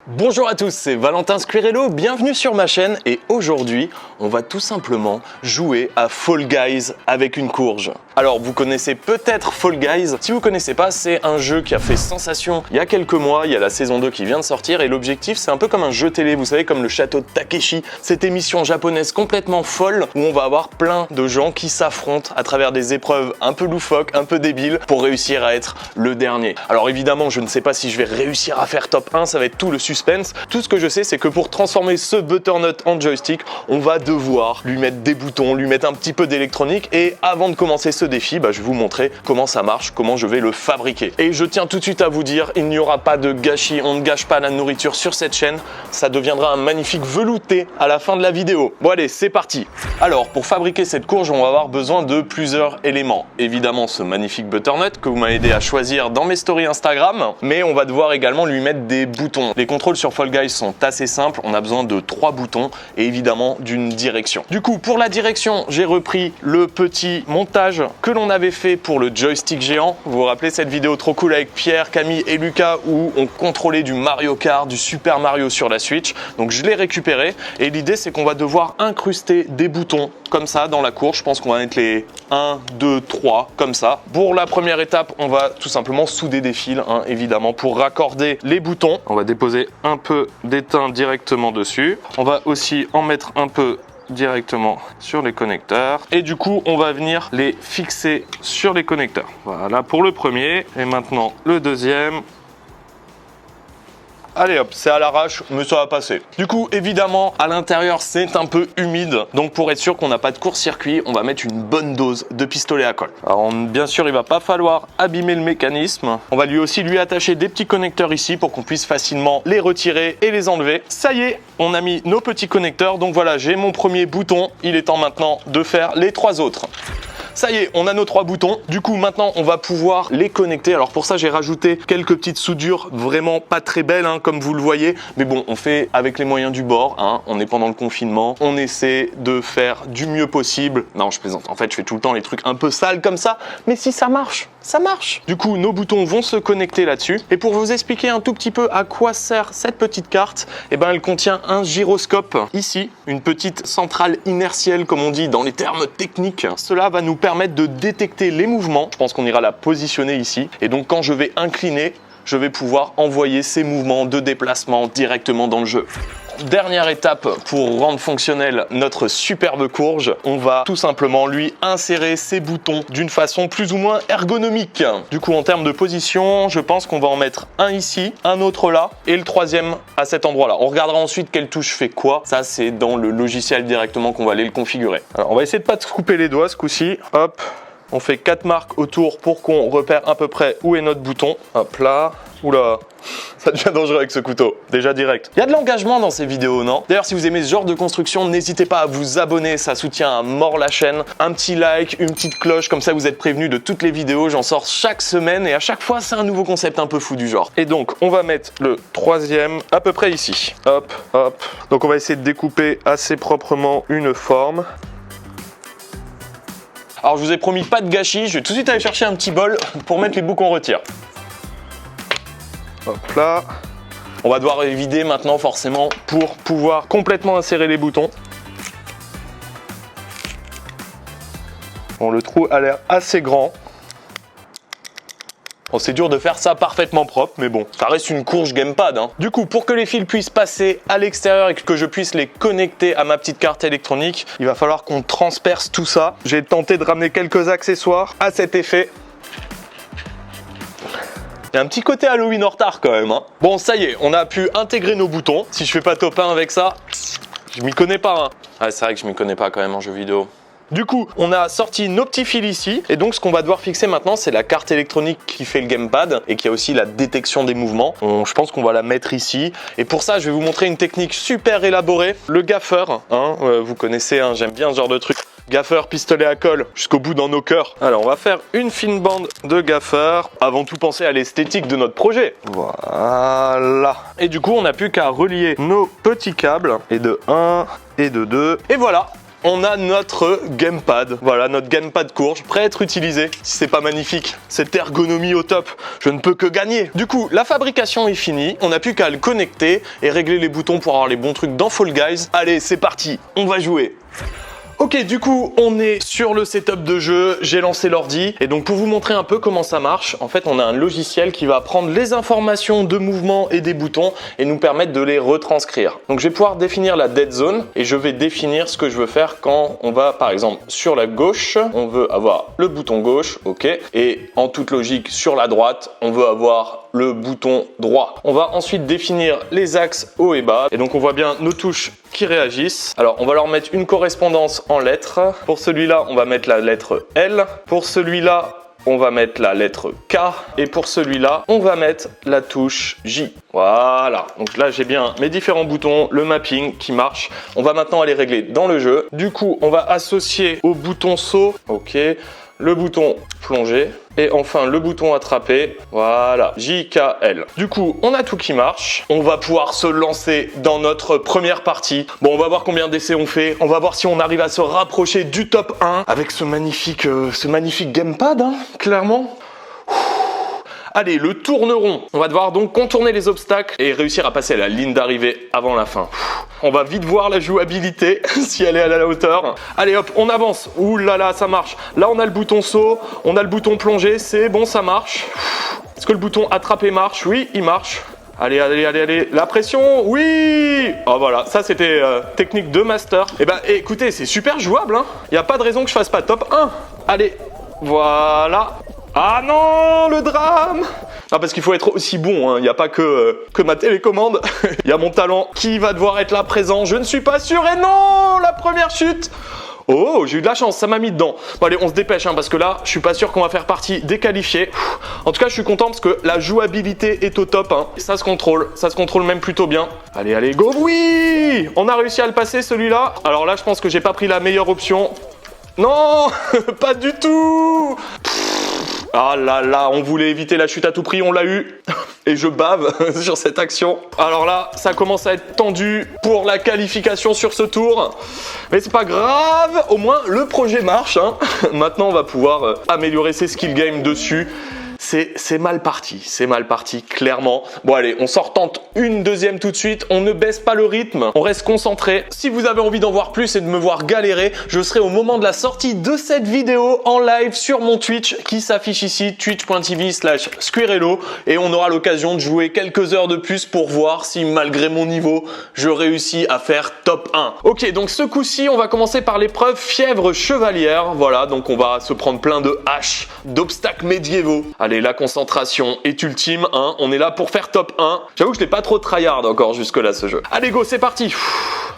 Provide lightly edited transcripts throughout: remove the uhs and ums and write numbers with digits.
Bonjour à tous, c'est Valentin Squirello, bienvenue sur ma chaîne et aujourd'hui on va tout simplement jouer à Fall Guys avec une courge. Alors vous connaissez peut-être Fall Guys, si vous connaissez pas c'est un jeu qui a fait sensation il y a quelques mois, il y a la saison 2 qui vient de sortir et l'objectif c'est un peu comme un jeu télé, vous savez comme le château de Takeshi, cette émission japonaise complètement folle où on va avoir plein de gens qui s'affrontent à travers des épreuves un peu loufoques, un peu débiles pour réussir à être le dernier. Alors évidemment je ne sais pas si je vais réussir à faire top 1, ça va être tout le suspense. Tout ce que je sais, c'est que pour transformer ce butternut en joystick, on va devoir lui mettre des boutons, lui mettre un petit peu d'électronique. Et avant de commencer ce défi, je vais vous montrer comment ça marche, comment je vais le fabriquer. Et je tiens tout de suite à vous dire, il n'y aura pas de gâchis, on ne gâche pas la nourriture sur cette chaîne. Ça deviendra un magnifique velouté à la fin de la vidéo. Bon allez, c'est parti. Alors, pour fabriquer cette courge, on va avoir besoin de plusieurs éléments. Évidemment, ce magnifique butternut que vous m'avez aidé à choisir dans mes stories Instagram. Mais on va devoir également lui mettre des boutons. Les contrôles sur Fall Guys sont assez simples, on a besoin de 3 boutons et évidemment d'une direction. Du coup, pour la direction, j'ai repris le petit montage que l'on avait fait pour le joystick géant. Vous vous rappelez cette vidéo trop cool avec Pierre, Camille et Lucas où on contrôlait du Mario Kart, du Super Mario sur la Switch. Donc je l'ai récupéré et l'idée c'est qu'on va devoir incruster des boutons comme ça dans la courge. Je pense qu'on va mettre les 1, 2, 3 comme ça. Pour la première étape, on va tout simplement souder des fils, évidemment, pour raccorder les boutons. On va déposer un peu d'étain directement dessus. On va aussi en mettre un peu directement sur les connecteurs et du coup on va venir les fixer sur les connecteurs. Voilà pour le premier et maintenant le deuxième. Allez hop, c'est à l'arrache, mais ça va passer. Du coup, évidemment, à l'intérieur, c'est un peu humide. Donc, pour être sûr qu'on n'a pas de court-circuit, on va mettre une bonne dose de pistolet à colle. Alors, bien sûr, il va pas falloir abîmer le mécanisme. On va lui attacher des petits connecteurs ici pour qu'on puisse facilement les retirer et les enlever. Ça y est, on a mis nos petits connecteurs. Donc voilà, j'ai mon premier bouton. Il est temps maintenant de faire les 3 autres. Ça y est, on a nos 3 boutons. Du coup, maintenant, on va pouvoir les connecter. Alors pour ça, j'ai rajouté quelques petites soudures vraiment pas très belles, comme vous le voyez. Mais bon, on fait avec les moyens du bord. On est pendant le confinement. On essaie de faire du mieux possible. Non, je plaisante. En fait, je fais tout le temps les trucs un peu sales comme ça. Mais si ça marche, ça marche. Du coup, nos boutons vont se connecter là-dessus. Et pour vous expliquer un tout petit peu à quoi sert cette petite carte, elle contient un gyroscope. Ici, une petite centrale inertielle, comme on dit dans les termes techniques. Cela va nous permettre de détecter les mouvements. Je pense qu'on ira la positionner ici. Et donc, quand je vais incliner, je vais pouvoir envoyer ces mouvements de déplacement directement dans le jeu. Dernière étape pour rendre fonctionnelle notre superbe courge, on va tout simplement lui insérer ces boutons d'une façon plus ou moins ergonomique. Du coup, en termes de position, je pense qu'on va en mettre un ici, un autre là et le troisième à cet endroit-là. On regardera ensuite quelle touche fait quoi. Ça, c'est dans le logiciel directement qu'on va aller le configurer. Alors, on va essayer de pas se couper les doigts ce coup-ci. Hop, on fait 4 marques autour pour qu'on repère à peu près où est notre bouton. Hop là. Oula, ça devient dangereux avec ce couteau, déjà direct. Il y a de l'engagement dans ces vidéos, non? D'ailleurs, si vous aimez ce genre de construction, n'hésitez pas à vous abonner, ça soutient à mort la chaîne. Un petit like, une petite cloche, comme ça vous êtes prévenus de toutes les vidéos. J'en sors chaque semaine et à chaque fois, c'est un nouveau concept un peu fou du genre. Et donc, on va mettre le troisième à peu près ici. Hop, hop. Donc, on va essayer de découper assez proprement une forme. Alors, je vous ai promis pas de gâchis, je vais tout de suite aller chercher un petit bol pour mettre les bouts qu'on retire. Hop là. On va devoir les vider maintenant forcément pour pouvoir complètement insérer les boutons. Bon, le trou a l'air assez grand. Bon, c'est dur de faire ça parfaitement propre, mais bon, ça reste une courge gamepad. Du coup, pour que les fils puissent passer à l'extérieur et que je puisse les connecter à ma petite carte électronique, il va falloir qu'on transperce tout ça. J'ai tenté de ramener quelques accessoires à cet effet. Il y a un petit côté Halloween en retard quand même. Bon, ça y est, on a pu intégrer nos boutons. Si je fais pas top 1 avec ça, je m'y connais pas. Ah, c'est vrai que je m'y connais pas quand même en jeu vidéo. Du coup, on a sorti nos petits fils ici. Et donc, ce qu'on va devoir fixer maintenant, c'est la carte électronique qui fait le gamepad et qui a aussi la détection des mouvements. Je pense qu'on va la mettre ici. Et pour ça, je vais vous montrer une technique super élaborée. Le gaffeur, vous connaissez, j'aime bien ce genre de truc. Gaffeur, pistolet à colle, jusqu'au bout dans nos cœurs. Alors, on va faire une fine bande de gaffeur. Avant tout, penser à l'esthétique de notre projet. Voilà. Et du coup, on n'a plus qu'à relier nos petits câbles. Et de 1 et de 2. Et voilà. on a notre gamepad. Voilà, notre gamepad courge, prêt à être utilisé. Si c'est pas magnifique, cette ergonomie au top, je ne peux que gagner. Du coup, la fabrication est finie. On n'a plus qu'à le connecter et régler les boutons pour avoir les bons trucs dans Fall Guys. Allez, c'est parti, on va jouer. Ok, du coup, on est sur le setup de jeu, j'ai lancé l'ordi, et donc pour vous montrer un peu comment ça marche, en fait, on a un logiciel qui va prendre les informations de mouvement et des boutons et nous permettre de les retranscrire. Donc je vais pouvoir définir la dead zone et je vais définir ce que je veux faire quand on va, par exemple, sur la gauche, on veut avoir le bouton gauche, ok, et en toute logique, sur la droite, on veut avoir le bouton droit. On va ensuite définir les axes haut et bas, et donc on voit bien nos touches qui réagissent. Alors on va leur mettre une correspondance en lettres. Pour celui-là, on va mettre la lettre L. Pour celui-là, on va mettre la lettre K. Et pour celui-là, on va mettre la touche J. Voilà. Donc là, j'ai bien mes différents boutons, le mapping qui marche. On va maintenant aller régler dans le jeu. Du coup, on va associer au bouton saut, ok, le bouton plongée et enfin le bouton attraper, voilà, JKL. Du coup, on a tout qui marche. On va pouvoir se lancer dans notre première partie. Bon, on va voir combien d'essais on fait. On va voir si on arrive à se rapprocher du top 1 avec ce magnifique gamepad, hein, clairement. Allez, le tourneron. On va devoir donc contourner les obstacles et réussir à passer à la ligne d'arrivée avant la fin. On va vite voir la jouabilité, si elle est à la hauteur. Allez hop, on avance. Ouh là là, ça marche. Là, on a le bouton saut, on a le bouton plongée, c'est bon, ça marche. Est-ce que le bouton attraper marche? Oui, il marche. Allez, allez, allez, allez. La pression, oui. Oh voilà, ça c'était technique de master. Eh ben, écoutez, c'est super jouable, hein. Il n'y a pas de raison que je fasse pas top 1. Allez, voilà. Ah non, le drame! Ah, parce qu'il faut être aussi bon, hein. Il n'y a pas que ma télécommande. Il y a mon talent qui va devoir être là présent. Je ne suis pas sûr. Et non, la première chute! Oh, j'ai eu de la chance, ça m'a mis dedans. Bon allez, on se dépêche, hein, parce que là, je suis pas sûr qu'on va faire partie des qualifiés. En tout cas, je suis content parce que la jouabilité est au top, hein. Ça se contrôle même plutôt bien. Allez, allez, go! Oui! On a réussi à le passer, celui-là. Alors là, je pense que j'ai pas pris la meilleure option. Non! Pas du tout! Ah là là, on voulait éviter la chute à tout prix, on l'a eu. Et je bave sur cette action. Alors là, ça commence à être tendu pour la qualification sur ce tour. Mais c'est pas grave, au moins le projet marche, hein. Maintenant, on va pouvoir améliorer ses skill games dessus. C'est mal parti, clairement. Bon allez, on s'en retente une deuxième tout de suite, on ne baisse pas le rythme, on reste concentré. Si vous avez envie d'en voir plus et de me voir galérer, je serai au moment de la sortie de cette vidéo en live sur mon Twitch qui s'affiche ici, twitch.tv/Squirrello, et on aura l'occasion de jouer quelques heures de plus pour voir si malgré mon niveau, je réussis à faire top 1. Ok, donc ce coup-ci, on va commencer par l'épreuve fièvre chevalière. Voilà, donc on va se prendre plein de haches, d'obstacles médiévaux. Allez, la concentration est ultime, hein. On est là pour faire top 1. J'avoue que je n'ai pas trop tryhard encore jusque-là ce jeu. Allez, go, c'est parti.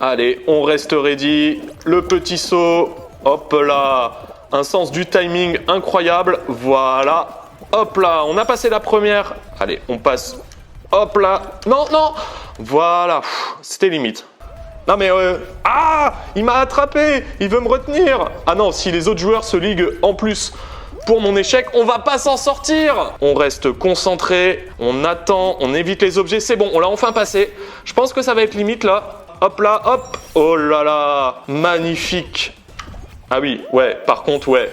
Allez, on reste ready. Le petit saut. Hop là. Un sens du timing incroyable. Voilà. Hop là, on a passé la première. Allez, on passe. Hop là. Non, non. Voilà. C'était limite. Non mais ah, il m'a attrapé. Il veut me retenir. Ah non, si les autres joueurs se liguent en plus pour mon échec, on va pas s'en sortir. On reste concentré, on attend, on évite les objets. C'est bon, on l'a enfin passé. Je pense que ça va être limite là. Hop là, hop. Oh là là, magnifique. Ah oui, ouais, par contre, ouais.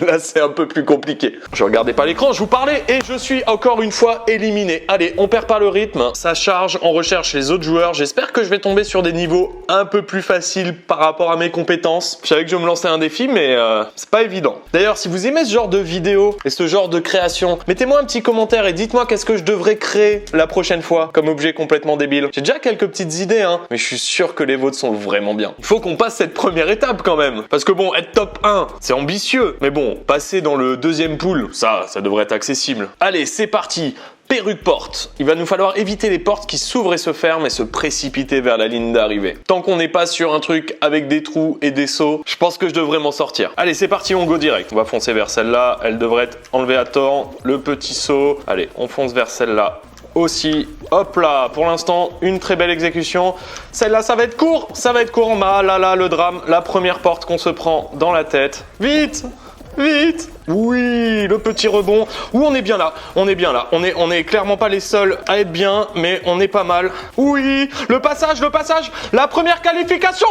Là, c'est un peu plus compliqué. Je regardais pas l'écran, je vous parlais et je suis encore une fois éliminé. Allez, on perd pas le rythme. Ça charge, on recherche les autres joueurs. J'espère que je vais tomber sur des niveaux un peu plus faciles par rapport à mes compétences. Je savais que je me lançais un défi, mais c'est pas évident. D'ailleurs, si vous aimez ce genre de vidéo et ce genre de création, mettez-moi un petit commentaire et dites-moi qu'est-ce que je devrais créer la prochaine fois comme objet complètement débile. J'ai déjà quelques petites idées, hein, mais je suis sûr que les vôtres sont vraiment bien. Il faut qu'on passe cette première étape quand même. Parce que bon, être top 1, c'est ambitieux. Mais bon, passer dans le deuxième pool, ça devrait être accessible. Allez, c'est parti. Perruque porte. Il va nous falloir éviter les portes qui s'ouvrent et se ferment et se précipiter vers la ligne d'arrivée. Tant qu'on n'est pas sur un truc avec des trous et des sauts, je pense que je devrais m'en sortir. Allez, c'est parti, on go direct. On va foncer vers celle-là. Elle devrait être enlevée à temps. Le petit saut. Allez, on fonce vers celle-là aussi. Hop là, pour l'instant, une très belle exécution. Celle-là, ça va être court. Ah là là, le drame. La première porte qu'on se prend dans la tête. Vite. Vite! Oui, le petit rebond. Ouh, on est bien là. On est clairement pas les seuls à être bien, mais on est pas mal. Oui, le passage. La première qualification.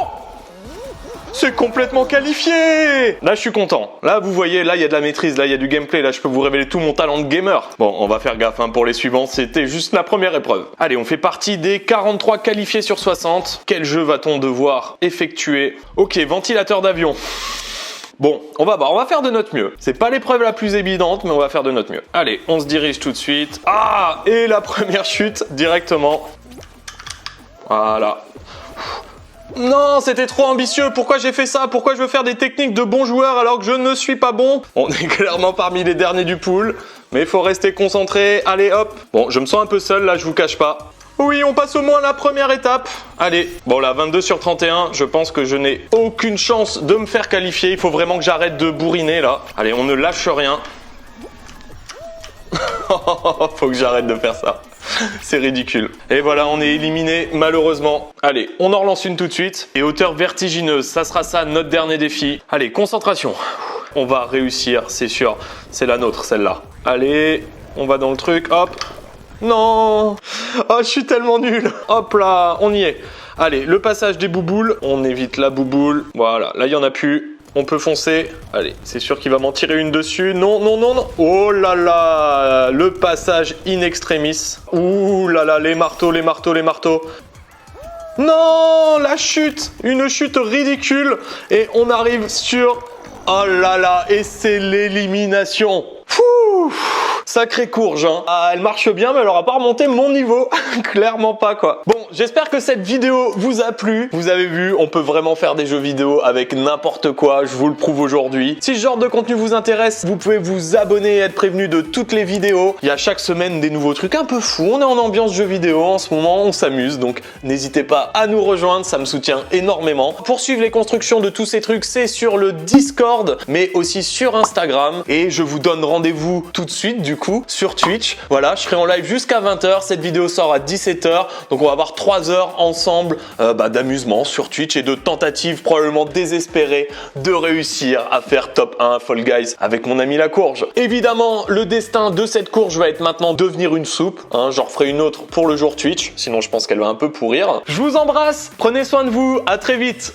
C'est complètement qualifié. Là, je suis content. Là, vous voyez, là, il y a de la maîtrise, là, il y a du gameplay. Là, je peux vous révéler tout mon talent de gamer. Bon, on va faire gaffe hein, pour les suivants. C'était juste la première épreuve. Allez, on fait partie des 43 qualifiés sur 60. Quel jeu va-t-on devoir effectuer? Ok, ventilateur d'avion. Bon, on va voir, on va faire de notre mieux. C'est pas l'épreuve la plus évidente, mais on va faire de notre mieux. Allez, on se dirige tout de suite. Ah, et la première chute directement. Voilà. Non, c'était trop ambitieux. Pourquoi j'ai fait ça? Pourquoi je veux faire des techniques de bon joueur alors que je ne suis pas bon? On est clairement parmi les derniers du pool, mais il faut rester concentré. Allez, hop. Bon, je me sens un peu seul là, je vous cache pas. Oui, on passe au moins la première étape. Allez, bon là, 22 sur 31, je pense que je n'ai aucune chance de me faire qualifier. Il faut vraiment que j'arrête de bourriner là. Allez, on ne lâche rien. Faut que j'arrête de faire ça. C'est ridicule. Et voilà, on est éliminé malheureusement. Allez, on en relance une tout de suite. Et hauteur vertigineuse, ça sera ça notre dernier défi. Allez, concentration. On va réussir, c'est sûr. C'est la nôtre, celle-là. Allez, on va dans le truc, hop. Non! Oh, je suis tellement nul! Hop là, on y est. Allez, le passage des bouboules. On évite la bouboule. Voilà, là, il n'y en a plus. On peut foncer. Allez, c'est sûr qu'il va m'en tirer une dessus. Non, non, non, non. Oh là là, le passage in extremis. Ouh là là, les marteaux, les marteaux, les marteaux. Non, la chute. Une chute ridicule. Et on arrive sur... Oh là là, et c'est l'élimination. Fouh! Sacrée courge, hein. Ah, elle marche bien, mais elle aura pas remonté mon niveau. Clairement pas, quoi. Bon, j'espère que cette vidéo vous a plu. Vous avez vu, on peut vraiment faire des jeux vidéo avec n'importe quoi. Je vous le prouve aujourd'hui. Si ce genre de contenu vous intéresse, vous pouvez vous abonner et être prévenu de toutes les vidéos. Il y a chaque semaine des nouveaux trucs un peu fous. On est en ambiance jeux vidéo en ce moment, on s'amuse. Donc, n'hésitez pas à nous rejoindre, ça me soutient énormément. Pour suivre les constructions de tous ces trucs, c'est sur le Discord, mais aussi sur Instagram. Et je vous donne rendez-vous tout de suite, du coup, sur Twitch. Voilà, je serai en live jusqu'à 20h. Cette vidéo sort à 17h. Donc, on va avoir 3 heures ensemble d'amusement sur Twitch et de tentatives probablement désespérées de réussir à faire top 1 Fall Guys avec mon ami la courge. Évidemment, le destin de cette courge va être maintenant devenir une soupe. Hein, j'en referai une autre pour le jour Twitch. Sinon, je pense qu'elle va un peu pourrir. Je vous embrasse. Prenez soin de vous. À très vite.